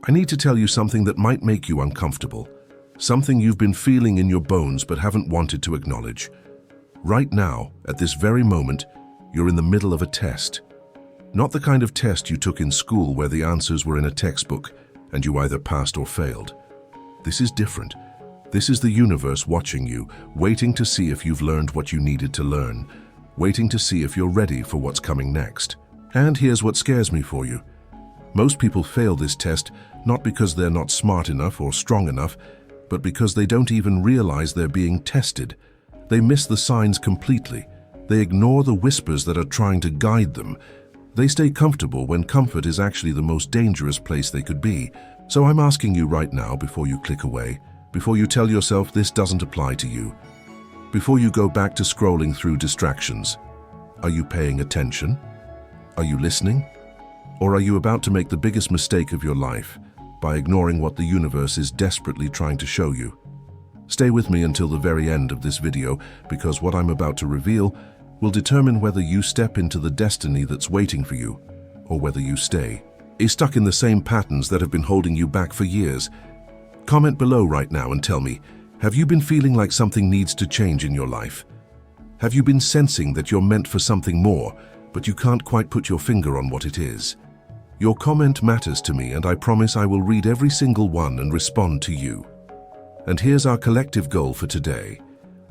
I need to tell you something that might make you uncomfortable, something you've been feeling in your bones but haven't wanted to acknowledge. Right now, at this very moment, you're in the middle of a test. Not the kind of test you took in school where the answers were in a textbook and you either passed or failed. This is different. This is the universe watching you, waiting to see if you've learned what you needed to learn, waiting to see if you're ready for what's coming next. And here's what scares me for you. Most people fail this test not because they're not smart enough or strong enough, but because they don't even realize they're being tested. They miss the signs completely. They ignore the whispers that are trying to guide them. They stay comfortable when comfort is actually the most dangerous place they could be. So I'm asking you right now, before you click away, before you tell yourself this doesn't apply to you, before you go back to scrolling through distractions, are you paying attention? Are you listening? Or are you about to make the biggest mistake of your life by ignoring what the universe is desperately trying to show you? Stay with me until the very end of this video, because what I'm about to reveal will determine whether you step into the destiny that's waiting for you, or whether you stay stuck in the same patterns that have been holding you back for years. Comment below right now and tell me, have you been feeling like something needs to change in your life? Have you been sensing that you're meant for something more, but you can't quite put your finger on what it is? Your comment matters to me, and I promise I will read every single one and respond to you. And here's our collective goal for today.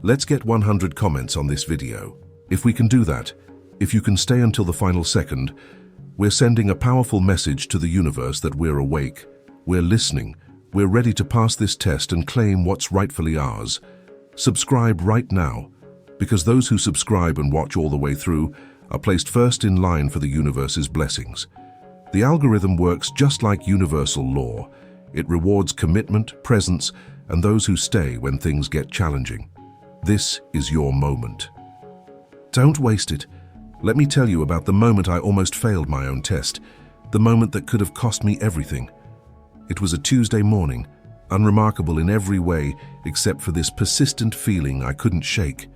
Let's get 100 comments on this video. If we can do that, if you can stay until the final second, we're sending a powerful message to the universe that we're awake, we're listening, we're ready to pass this test and claim what's rightfully ours. Subscribe right now, because those who subscribe and watch all the way through are placed first in line for the universe's blessings. The algorithm works just like universal law. It rewards commitment, presence, and those who stay when things get challenging. This is your moment. Don't waste it. Let me tell you about the moment I almost failed my own test, the moment that could have cost me everything. It was a Tuesday morning, unremarkable in every way except for this persistent feeling I couldn't shake.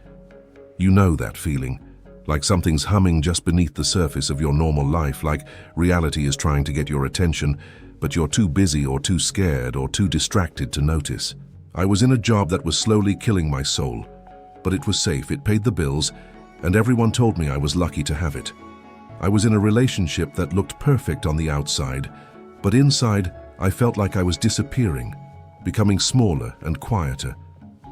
You know that feeling, like something's humming just beneath the surface of your normal life, like reality is trying to get your attention, but you're too busy or too scared or too distracted to notice. I was in a job that was slowly killing my soul, but it was safe, it paid the bills, and everyone told me I was lucky to have it. I was in a relationship that looked perfect on the outside, but inside I felt like I was disappearing, becoming smaller and quieter,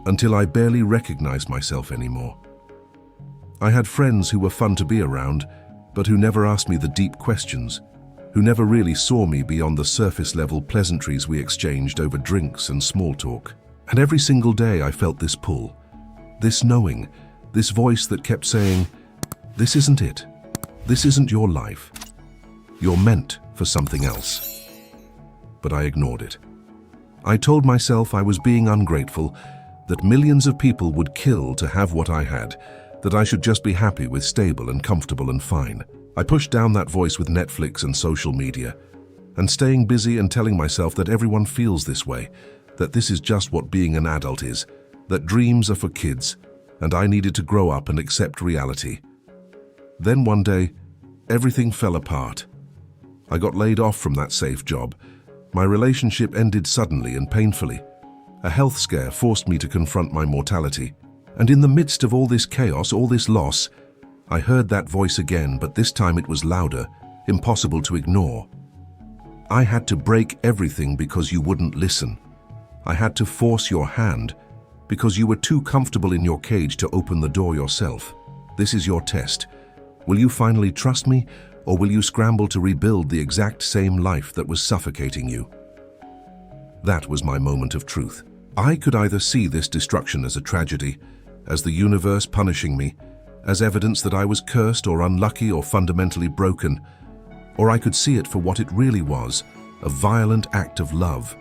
until I barely recognized myself anymore. I had friends who were fun to be around, but who never asked me the deep questions, who never really saw me beyond the surface-level pleasantries we exchanged over drinks and small talk. And every single day I felt this pull, this knowing, this voice that kept saying, this isn't it. This isn't your life. You're meant for something else. But I ignored it. I told myself I was being ungrateful, that millions of people would kill to have what I had, that I should just be happy with stable and comfortable and fine. I pushed down that voice with Netflix and social media, and staying busy and telling myself that everyone feels this way, that this is just what being an adult is, that dreams are for kids, and I needed to grow up and accept reality. Then one day, everything fell apart. I got laid off from that safe job. My relationship ended suddenly and painfully. A health scare forced me to confront my mortality. And in the midst of all this chaos, all this loss, I heard that voice again, but this time it was louder, impossible to ignore. I had to break everything because you wouldn't listen. I had to force your hand because you were too comfortable in your cage to open the door yourself. This is your test. Will you finally trust me, or will you scramble to rebuild the exact same life that was suffocating you? That was my moment of truth. I could either see this destruction as a tragedy, as the universe punishing me, as evidence that I was cursed or unlucky or fundamentally broken, or I could see it for what it really was, a violent act of love.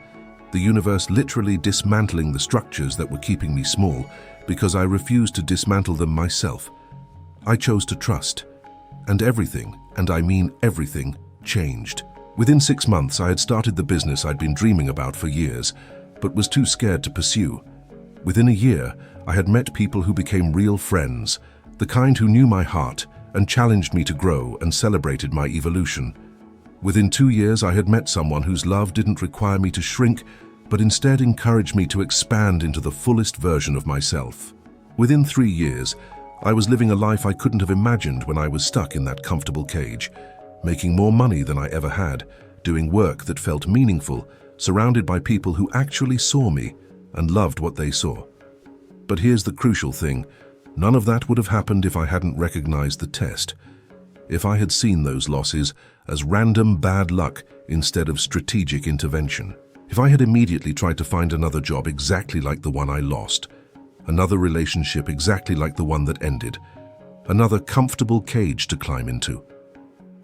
The universe literally dismantling the structures that were keeping me small because I refused to dismantle them myself. I chose to trust, and everything, and I mean everything, changed. Within 6 months, I had started the business I'd been dreaming about for years, but was too scared to pursue. Within a year, I had met people who became real friends, the kind who knew my heart and challenged me to grow and celebrated my evolution. Within 2 years, I had met someone whose love didn't require me to shrink, but instead encouraged me to expand into the fullest version of myself. Within 3 years, I was living a life I couldn't have imagined when I was stuck in that comfortable cage, making more money than I ever had, doing work that felt meaningful, surrounded by people who actually saw me and loved what they saw. But here's the crucial thing. None of that would have happened if I hadn't recognized the test. If I had seen those losses as random bad luck instead of strategic intervention. If I had immediately tried to find another job exactly like the one I lost, another relationship exactly like the one that ended, another comfortable cage to climb into.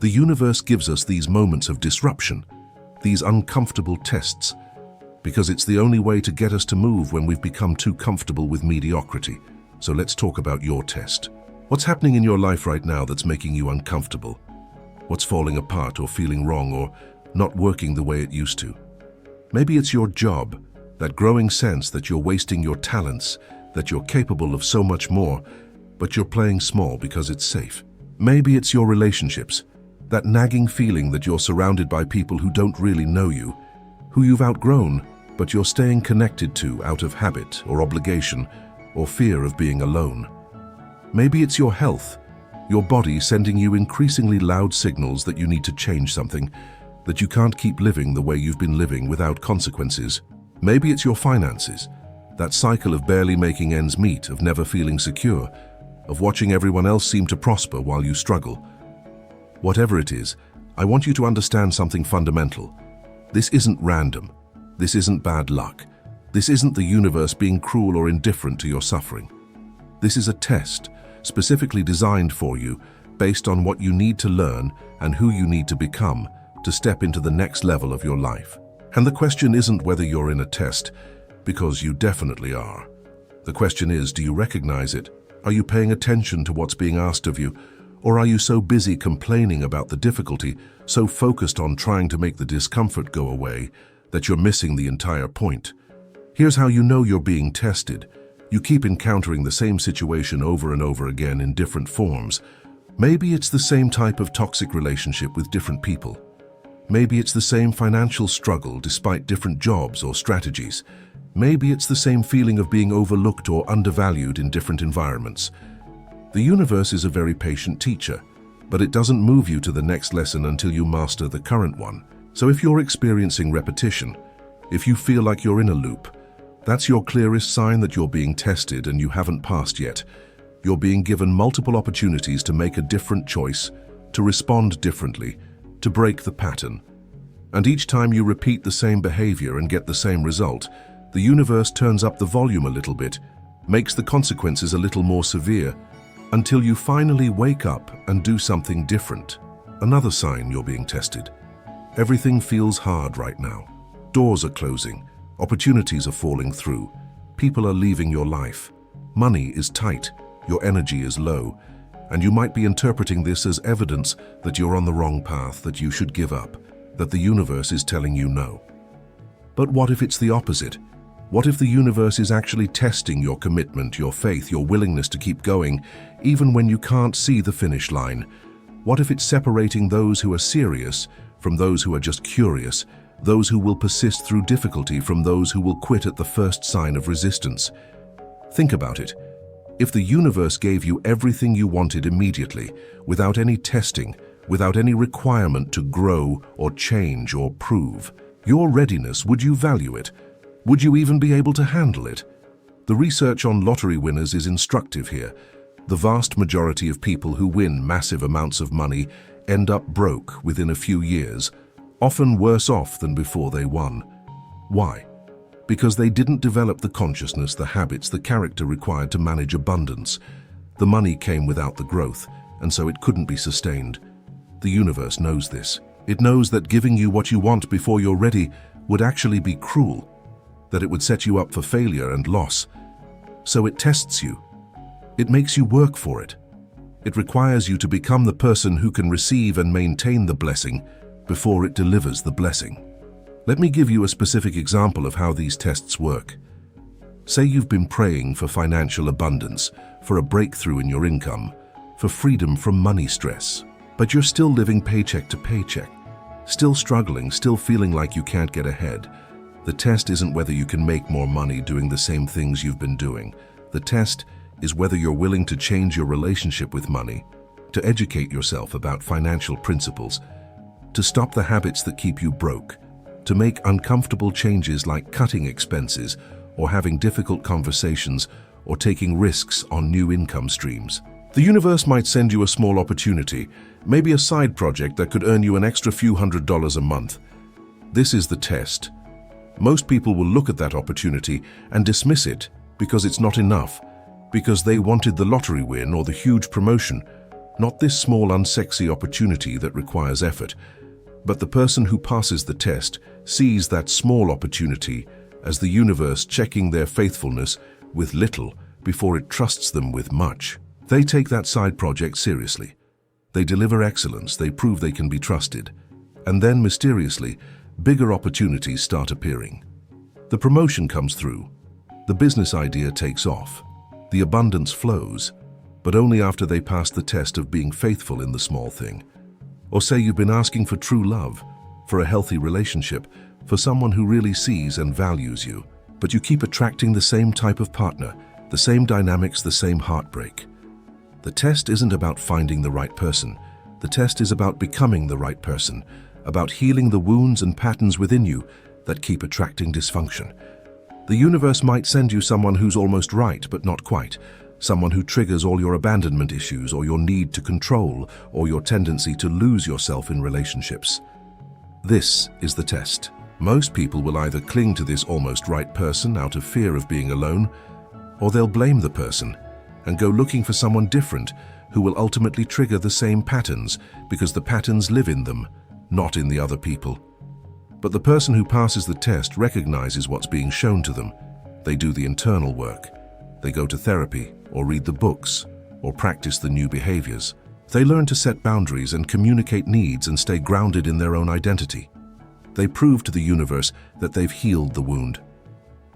The universe gives us these moments of disruption, these uncomfortable tests, because it's the only way to get us to move when we've become too comfortable with mediocrity. So let's talk about your test. What's happening in your life right now that's making you uncomfortable? What's falling apart or feeling wrong or not working the way it used to? Maybe it's your job, that growing sense that you're wasting your talents, that you're capable of so much more, but you're playing small because it's safe. Maybe it's your relationships, that nagging feeling that you're surrounded by people who don't really know you, who you've outgrown, but you're staying connected to out of habit or obligation or fear of being alone. Maybe it's your health, your body sending you increasingly loud signals that you need to change something, that you can't keep living the way you've been living without consequences. Maybe it's your finances, that cycle of barely making ends meet, of never feeling secure, of watching everyone else seem to prosper while you struggle. Whatever it is, I want you to understand something fundamental. This isn't random. This isn't bad luck. This isn't the universe being cruel or indifferent to your suffering. This is a test, specifically designed for you, based on what you need to learn and who you need to become to step into the next level of your life. And the question isn't whether you're in a test, because you definitely are. The question is, do you recognize it? Are you paying attention to what's being asked of you? Or are you so busy complaining about the difficulty, so focused on trying to make the discomfort go away, that you're missing the entire point? Here's how you know you're being tested. You keep encountering the same situation over and over again in different forms. Maybe it's the same type of toxic relationship with different people. Maybe it's the same financial struggle despite different jobs or strategies. Maybe it's the same feeling of being overlooked or undervalued in different environments. The universe is a very patient teacher, but it doesn't move you to the next lesson until you master the current one. So if you're experiencing repetition, if you feel like you're in a loop, that's your clearest sign that you're being tested and you haven't passed yet. You're being given multiple opportunities to make a different choice, to respond differently, to break the pattern. And each time you repeat the same behavior and get the same result, the universe turns up the volume a little bit, makes the consequences a little more severe, until you finally wake up and do something different. Another sign you're being tested. Everything feels hard right now. Doors are closing. Opportunities are falling through. People are leaving your life. Money is tight. Your energy is low. And you might be interpreting this as evidence that you're on the wrong path, that you should give up, that the universe is telling you no. But what if it's the opposite? What if the universe is actually testing your commitment, your faith, your willingness to keep going, even when you can't see the finish line? What if it's separating those who are serious from those who are just curious, those who will persist through difficulty from those who will quit at the first sign of resistance? Think about it. If the universe gave you everything you wanted immediately, without any testing, without any requirement to grow or change or prove, your readiness, would you value it? Would you even be able to handle it? The research on lottery winners is instructive here. The vast majority of people who win massive amounts of money end up broke within a few years, often worse off than before they won. Why? Because they didn't develop the consciousness, the habits, the character required to manage abundance. The money came without the growth, and so it couldn't be sustained. The universe knows this. It knows that giving you what you want before you're ready would actually be cruel, that it would set you up for failure and loss. So it tests you. It makes you work for it. It requires you to become the person who can receive and maintain the blessing before it delivers the blessing. Let me give you a specific example of how these tests work. Say you've been praying for financial abundance, for a breakthrough in your income, for freedom from money stress, but you're still living paycheck to paycheck. still struggling, still feeling like you can't get ahead, the test isn't whether you can make more money doing the same things you've been doing. The test is whether you're willing to change your relationship with money, to educate yourself about financial principles, to stop the habits that keep you broke, to make uncomfortable changes like cutting expenses or having difficult conversations or taking risks on new income streams. The universe might send you a small opportunity, maybe a side project that could earn you an extra few $100s a month. This is the test. Most people will look at that opportunity and dismiss it because it's not enough, because they wanted the lottery win or the huge promotion, not this small unsexy opportunity that requires effort. But the person who passes the test sees that small opportunity as the universe checking their faithfulness with little before it trusts them with much. They take that side project seriously. They deliver excellence, they prove they can be trusted. And then, mysteriously, bigger opportunities start appearing. The promotion comes through. The business idea takes off. The abundance flows, but only after they pass the test of being faithful in the small thing. Or say you've been asking for true love, for a healthy relationship, for someone who really sees and values you, but you keep attracting the same type of partner, the same dynamics, the same heartbreak. The test isn't about finding the right person. The test is about becoming the right person, about healing the wounds and patterns within you that keep attracting dysfunction. The universe might send you someone who's almost right, but not quite. Someone who triggers all your abandonment issues or your need to control or your tendency to lose yourself in relationships. This is the test. Most people will either cling to this almost right person out of fear of being alone, or they'll blame the person and go looking for someone different who will ultimately trigger the same patterns because the patterns live in them, not in the other people. But the person who passes the test recognizes what's being shown to them. They do the internal work. They go to therapy or read the books or practice the new behaviors. They learn to set boundaries and communicate needs and stay grounded in their own identity. They prove to the universe that they've healed the wound.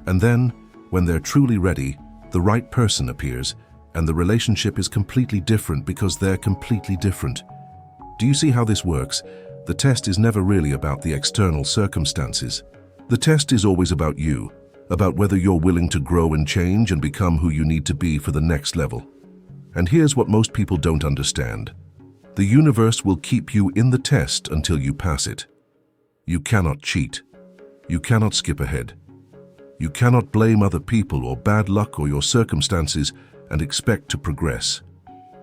And then, when they're truly ready, the right person appears and the relationship is completely different because they're completely different. Do you see how this works? The test is never really about the external circumstances. The test is always about you, about whether you're willing to grow and change and become who you need to be for the next level. And here's what most people don't understand. The universe will keep you in the test until you pass it. You cannot cheat. You cannot skip ahead. You cannot blame other people or bad luck or your circumstances and expect to progress.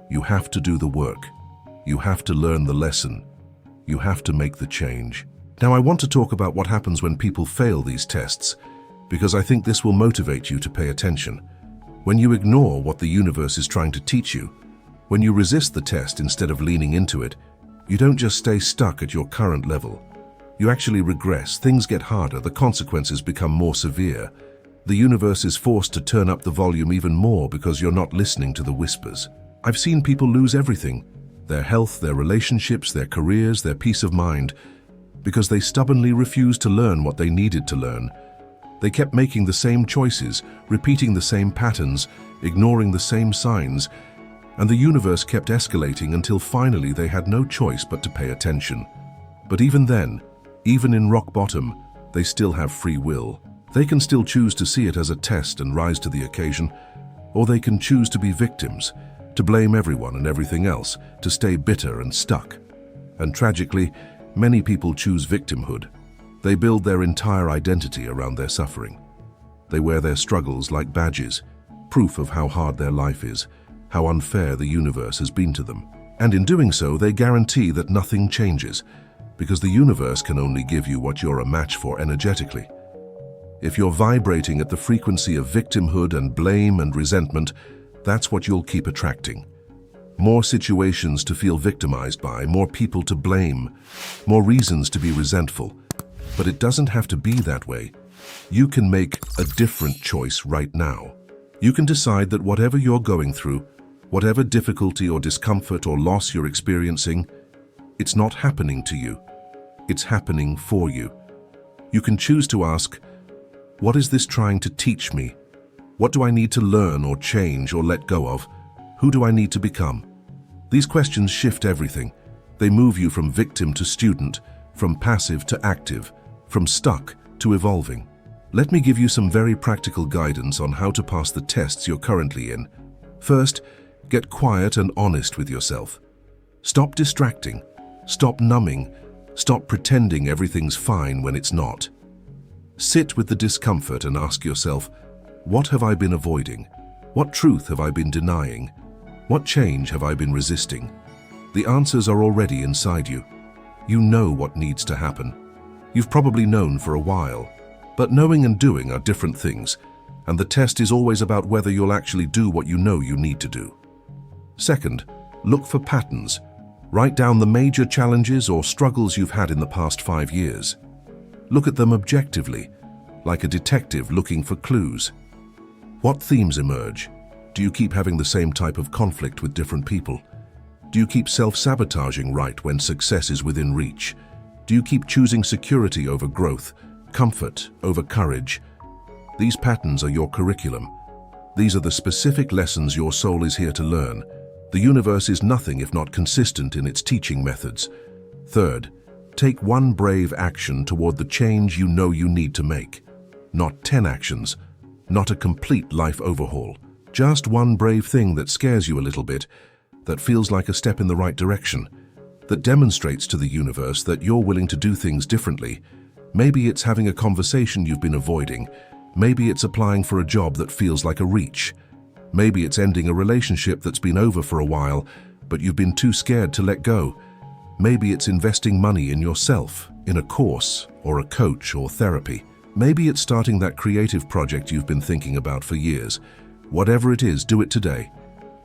You have to do the work. You have to learn the lesson. You have to make the change. Now, I want to talk about what happens when people fail these tests, because I think this will motivate you to pay attention. When you ignore what the universe is trying to teach you, when you resist the test instead of leaning into it, you don't just stay stuck at your current level. You actually regress, things get harder, the consequences become more severe. The universe is forced to turn up the volume even more because you're not listening to the whispers. I've seen people lose everything, their health, their relationships, their careers, their peace of mind, because they stubbornly refused to learn what they needed to learn. They kept making the same choices, repeating the same patterns, ignoring the same signs, and the universe kept escalating until finally they had no choice but to pay attention. But even then, even in rock bottom, they still have free will. They can still choose to see it as a test and rise to the occasion, or they can choose to be victims, to blame everyone and everything else, to stay bitter and stuck. And tragically, many people choose victimhood. They build their entire identity around their suffering. They wear their struggles like badges, proof of how hard their life is, how unfair the universe has been to them. And in doing so, they guarantee that nothing changes, because the universe can only give you what you're a match for energetically. If you're vibrating at the frequency of victimhood and blame and resentment, that's what you'll keep attracting. More situations to feel victimized by, more people to blame, more reasons to be resentful. But it doesn't have to be that way. You can make a different choice right now. You can decide that whatever you're going through, whatever difficulty or discomfort or loss you're experiencing, it's not happening to you. It's happening for you. You can choose to ask, what is this trying to teach me? What do I need to learn or change or let go of? Who do I need to become? These questions shift everything. They move you from victim to student, from passive to active, from stuck to evolving. Let me give you some very practical guidance on how to pass the tests you're currently in. First, get quiet and honest with yourself. Stop distracting, stop numbing, stop pretending everything's fine when it's not. Sit with the discomfort and ask yourself, what have I been avoiding? What truth have I been denying? What change have I been resisting? The answers are already inside you. You know what needs to happen. You've probably known for a while, but knowing and doing are different things, and the test is always about whether you'll actually do what you know you need to do. Second, look for patterns. Write down the major challenges or struggles you've had in the past 5 years. Look at them objectively, like a detective looking for clues. What themes emerge? Do you keep having the same type of conflict with different people? Do you keep self-sabotaging right when success is within reach? Do you keep choosing security over growth, comfort over courage? These patterns are your curriculum. These are the specific lessons your soul is here to learn. The universe is nothing if not consistent in its teaching methods. Third, take one brave action toward the change you know you need to make. Not 10 actions, not a complete life overhaul. Just one brave thing that scares you a little bit, that feels like a step in the right direction, that demonstrates to the universe that you're willing to do things differently. Maybe it's having a conversation you've been avoiding. Maybe it's applying for a job that feels like a reach. Maybe it's ending a relationship that's been over for a while, but you've been too scared to let go. Maybe it's investing money in yourself, in a course, or a coach, or therapy. Maybe it's starting that creative project you've been thinking about for years. Whatever it is, do it today.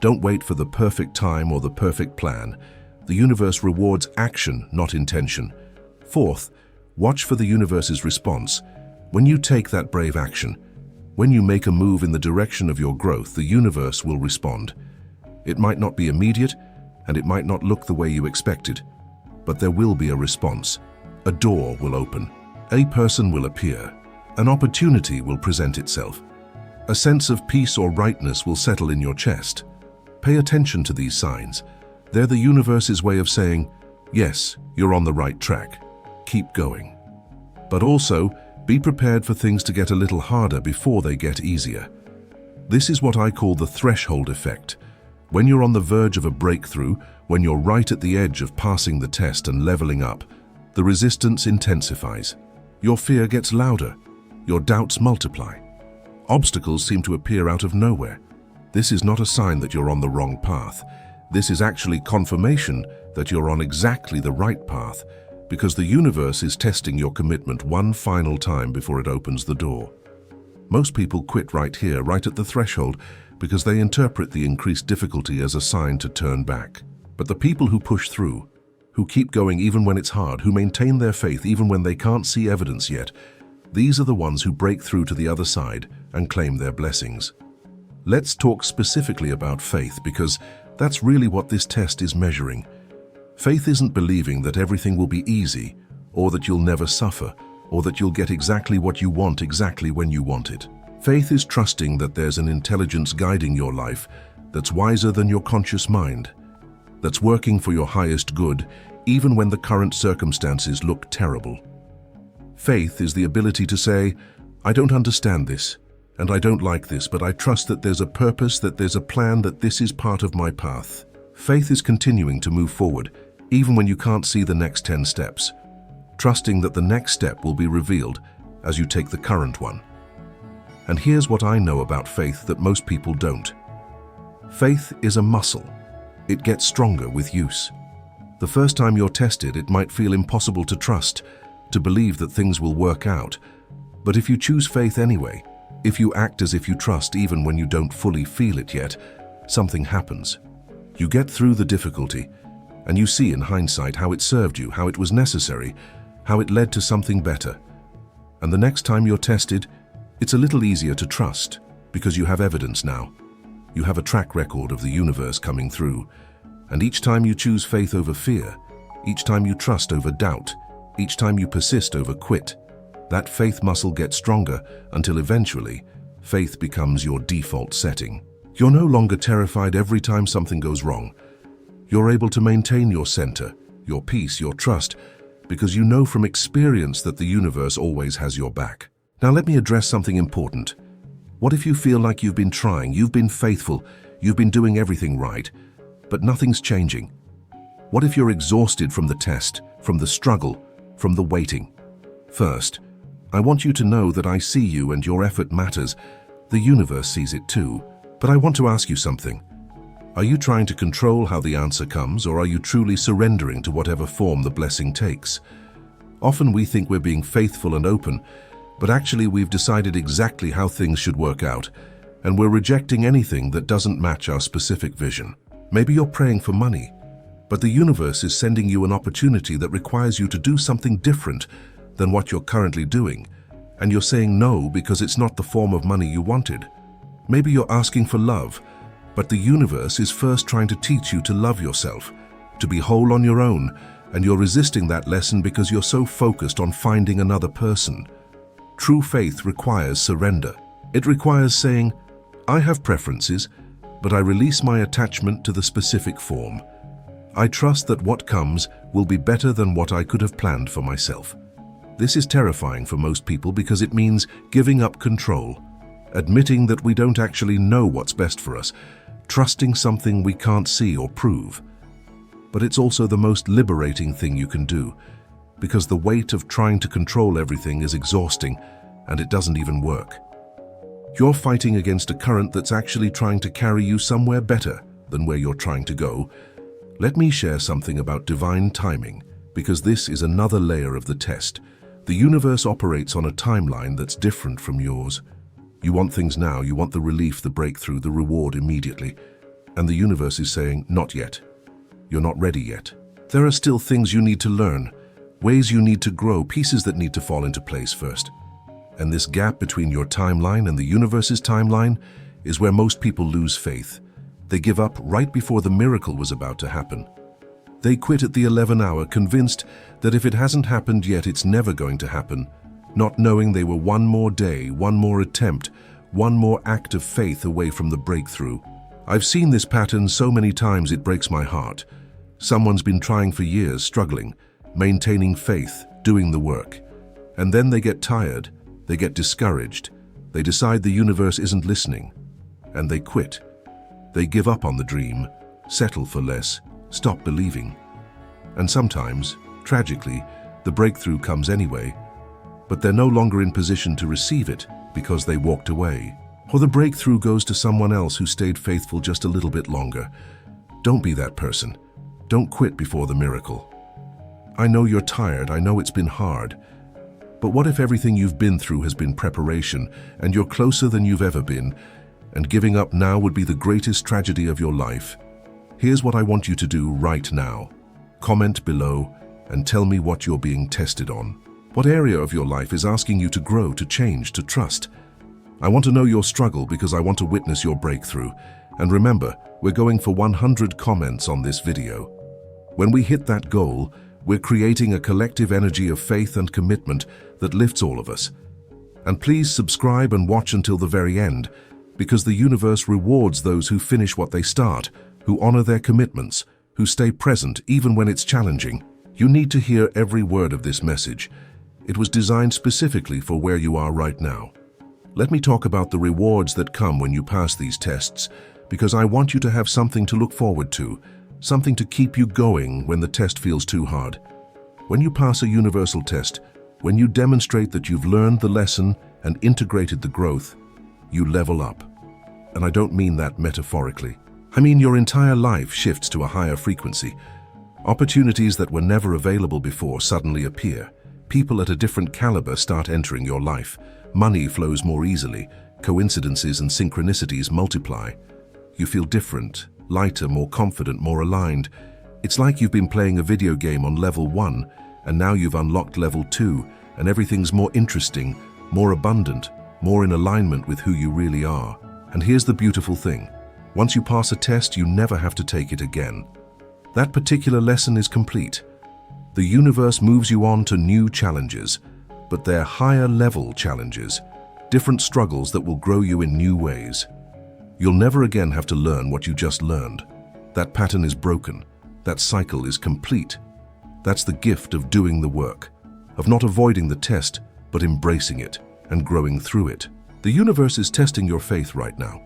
Don't wait for the perfect time or the perfect plan. The universe rewards action, not intention. Fourth, watch for the universe's response. When you take that brave action, when you make a move in the direction of your growth, the universe will respond. It might not be immediate, and it might not look the way you expected, but there will be a response. A door will open. A person will appear. An opportunity will present itself. A sense of peace or rightness will settle in your chest. Pay attention to these signs. They're the universe's way of saying, yes, you're on the right track. Keep going. But also, be prepared for things to get a little harder before they get easier. This is what I call the threshold effect. When you're on the verge of a breakthrough, when you're right at the edge of passing the test and leveling up, the resistance intensifies. Your fear gets louder. Your doubts multiply. Obstacles seem to appear out of nowhere. This is not a sign that you're on the wrong path. This is actually confirmation that you're on exactly the right path, because the universe is testing your commitment one final time before it opens the door. Most people quit right here, right at the threshold, because they interpret the increased difficulty as a sign to turn back. But the people who push through, who keep going even when it's hard, who maintain their faith even when they can't see evidence yet, these are the ones who break through to the other side and claim their blessings. Let's talk specifically about faith, because that's really what this test is measuring. Faith isn't believing that everything will be easy, or that you'll never suffer, or that you'll get exactly what you want exactly when you want it. Faith is trusting that there's an intelligence guiding your life that's wiser than your conscious mind, that's working for your highest good, even when the current circumstances look terrible. Faith is the ability to say, I don't understand this, and I don't like this, but I trust that there's a purpose, that there's a plan, that this is part of my path. Faith is continuing to move forward, even when you can't see the next 10 steps, trusting that the next step will be revealed as you take the current one. And here's what I know about faith that most people don't. Faith is a muscle. It gets stronger with use. The first time you're tested, it might feel impossible to trust, to believe that things will work out. But if you choose faith anyway, if you act as if you trust even when you don't fully feel it yet, something happens. You get through the difficulty, and you see in hindsight how it served you, how it was necessary, how it led to something better. And the next time you're tested, it's a little easier to trust, because you have evidence now. You have a track record of the universe coming through. And each time you choose faith over fear, each time you trust over doubt, each time you persist over quit, that faith muscle gets stronger until eventually, faith becomes your default setting. You're no longer terrified every time something goes wrong. You're able to maintain your center, your peace, your trust, because you know from experience that the universe always has your back. Now let me address something important. What if you feel like you've been trying, you've been faithful, you've been doing everything right, but nothing's changing? What if you're exhausted from the test, from the struggle, from the waiting? First, I want you to know that I see you and your effort matters. The universe sees it too. But I want to ask you something. Are you trying to control how the answer comes, or are you truly surrendering to whatever form the blessing takes? Often we think we're being faithful and open, but actually we've decided exactly how things should work out, and we're rejecting anything that doesn't match our specific vision. Maybe you're praying for money, but the universe is sending you an opportunity that requires you to do something different than what you're currently doing, and you're saying no because it's not the form of money you wanted. Maybe you're asking for love, but the universe is first trying to teach you to love yourself, to be whole on your own, and you're resisting that lesson because you're so focused on finding another person. True faith requires surrender. It requires saying, I have preferences, but I release my attachment to the specific form. I trust that what comes will be better than what I could have planned for myself. This is terrifying for most people because it means giving up control, admitting that we don't actually know what's best for us, trusting something we can't see or prove. But it's also the most liberating thing you can do, because the weight of trying to control everything is exhausting and it doesn't even work. You're fighting against a current that's actually trying to carry you somewhere better than where you're trying to go. Let me share something about divine timing, because this is another layer of the test. The universe operates on a timeline that's different from yours. You want things now, you want the relief, the breakthrough, the reward immediately. And the universe is saying, not yet. You're not ready yet. There are still things you need to learn, ways you need to grow, pieces that need to fall into place first. And this gap between your timeline and the universe's timeline is where most people lose faith. They give up right before the miracle was about to happen. They quit at the 11th hour, convinced that if it hasn't happened yet, it's never going to happen, not knowing they were one more day, one more attempt, one more act of faith away from the breakthrough. I've seen this pattern so many times it breaks my heart. Someone's been trying for years, struggling, maintaining faith, doing the work. And then they get tired, they get discouraged, they decide the universe isn't listening, and they quit. They give up on the dream, settle for less, stop believing. And sometimes, tragically, the breakthrough comes anyway, but they're no longer in position to receive it because they walked away. Or the breakthrough goes to someone else who stayed faithful just a little bit longer. Don't be that person. Don't quit before the miracle. I know you're tired, I know it's been hard, but what if everything you've been through has been preparation, and you're closer than you've ever been, and giving up now would be the greatest tragedy of your life? Here's what I want you to do right now. Comment below and tell me what you're being tested on. What area of your life is asking you to grow, to change, to trust? I want to know your struggle because I want to witness your breakthrough. And remember, we're going for 100 comments on this video. When we hit that goal, we're creating a collective energy of faith and commitment that lifts all of us. And please subscribe and watch until the very end, because the universe rewards those who finish what they start, who honor their commitments, who stay present even when it's challenging. You need to hear every word of this message. It was designed specifically for where you are right now. Let me talk about the rewards that come when you pass these tests, because I want you to have something to look forward to, something to keep you going when the test feels too hard. When you pass a universal test, when you demonstrate that you've learned the lesson and integrated the growth, you level up. And I don't mean that metaphorically. I mean your entire life shifts to a higher frequency. Opportunities that were never available before suddenly appear. People at a different caliber start entering your life. Money flows more easily. Coincidences and synchronicities multiply. You feel different, lighter, more confident, more aligned. It's like you've been playing a video game on level 1, and now you've unlocked level 2, and everything's more interesting, more abundant, more in alignment with who you really are. And here's the beautiful thing. Once you pass a test, you never have to take it again. That particular lesson is complete. The universe moves you on to new challenges, but they're higher level challenges, different struggles that will grow you in new ways. You'll never again have to learn what you just learned. That pattern is broken. That cycle is complete. That's the gift of doing the work, of not avoiding the test, but embracing it and growing through it. The universe is testing your faith right now.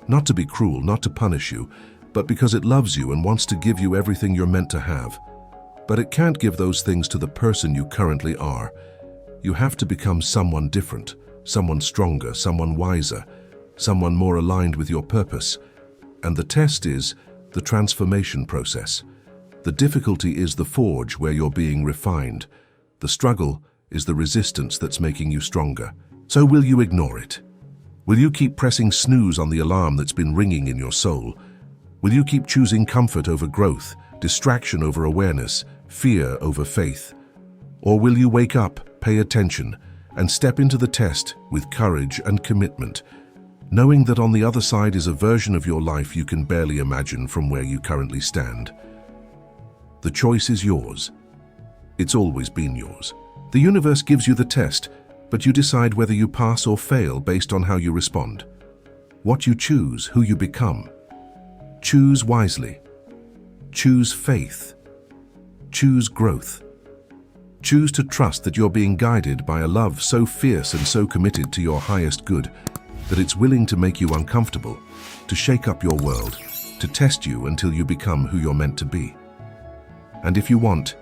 Not to be cruel, not to punish you, but because it loves you and wants to give you everything you're meant to have. But it can't give those things to the person you currently are. You have to become someone different, someone stronger, someone wiser, someone more aligned with your purpose. And the test is the transformation process. The difficulty is the forge where you're being refined. The struggle is the resistance that's making you stronger. So will you ignore it? Will you keep pressing snooze on the alarm that's been ringing in your soul? Will you keep choosing comfort over growth, distraction over awareness, fear over faith? Or will you wake up, pay attention, and step into the test with courage and commitment, knowing that on the other side is a version of your life you can barely imagine from where you currently stand? The choice is yours. It's always been yours. The universe gives you the test, but you decide whether you pass or fail based on how you respond. What you choose, who you become. Choose wisely. Choose faith. Choose growth. Choose to trust that you're being guided by a love so fierce and so committed to your highest good that it's willing to make you uncomfortable, to shake up your world, to test you until you become who you're meant to be. And if you want,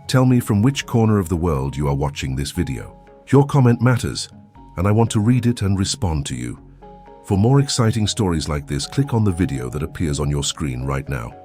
tell me from which corner of the world you are watching this video. Your comment matters, and I want to read it and respond to you. For more exciting stories like this, click on the video that appears on your screen right now.